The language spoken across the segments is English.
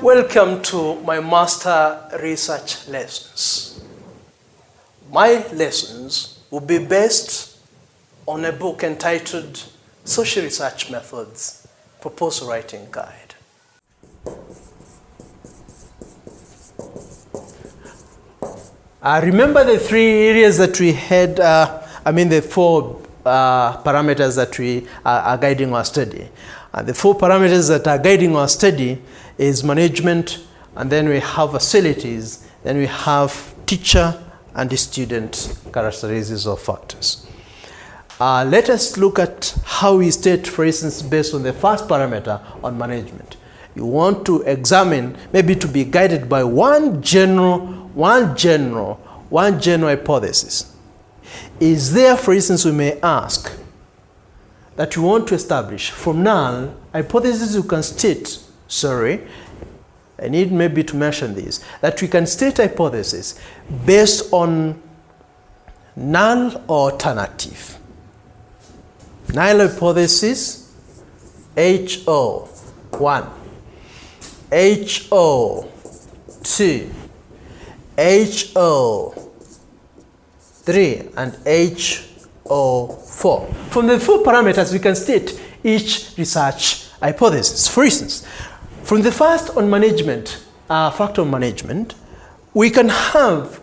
Welcome to my master research lessons. My lessons will be based on a book entitled Social Research Methods, Proposal Writing Guide. Remember the three areas that we had, the four parameters that we are guiding our study. The four parameters that are guiding our study is management, and then we have facilities, then we have teacher and the student characteristics or factors. Let us look at how we state, for instance, based on the first parameter on management. You want to examine, maybe to be guided by one general hypothesis. Is there, for instance, we may ask that you want to establish from null hypothesis you can state, I need maybe to mention this, that we can state hypothesis based on null or alternative. Null hypothesis, HO1, HO2, HO3, and HO4. From the four parameters, we can state each research hypothesis. For instance, from the first on management, factor on management, we can have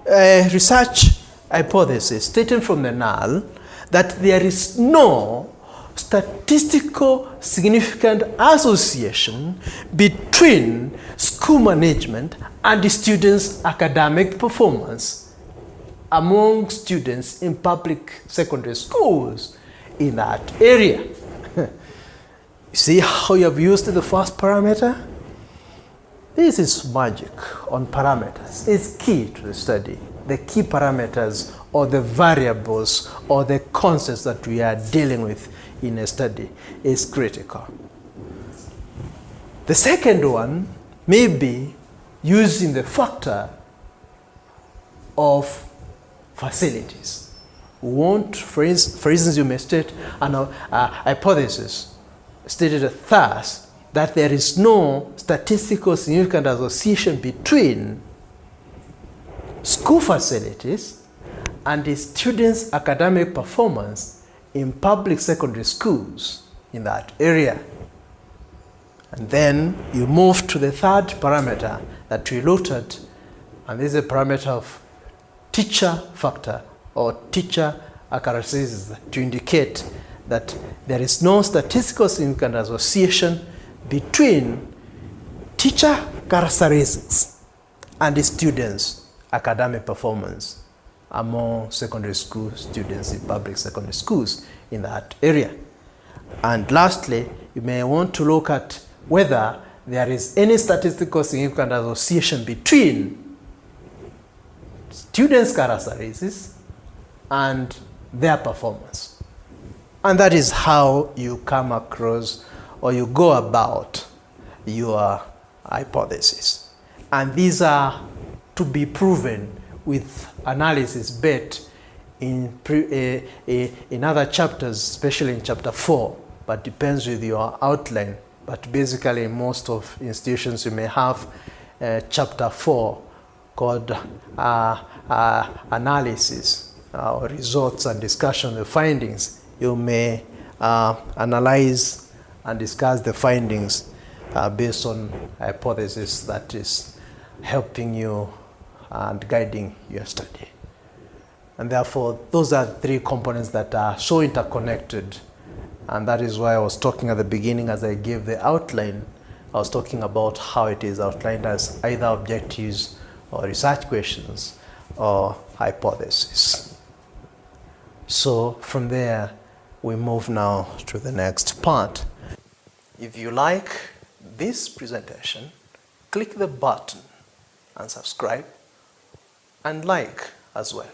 a research hypothesis stating from the null that there is no statistical significant association between school management and the students' academic performance among students in public secondary schools in that area. See how you have used the first parameter? This is magic on parameters. It's key to the study. The key parameters or the variables or the concepts that we are dealing with in a study is critical. The second one may be using the factor of facilities. We want, for instance, you may state a hypothesis stated thus that there is no statistical significant association between school facilities and the students' academic performance in public secondary schools in that area. And then you move to the third parameter that we looked at, and this is a parameter of teacher factor or teacher characteristics to indicate that there is no statistical significant association between teacher characteristics and the students' academic performance among secondary school students in public secondary schools in that area. And lastly, you may want to look at whether there is any statistical significant association between students' characteristics and their performance. And that is how you come across or you go about your hypothesis. And these are to be proven with analysis based in other chapters, especially in chapter 4, but depends with your outline. But basically, in most of institutions, you may have chapter 4 called analysis or results and discussion of the findings. You may analyze and discuss the findings based on hypothesis that is helping you and guiding your study. And therefore, those are three components that are so interconnected. And that is why I was talking at the beginning as I gave the outline. I was talking about how it is outlined as either objectives or research questions or hypotheses. So from there, we move now to the next part. If you like this presentation, click the button and subscribe and like as well.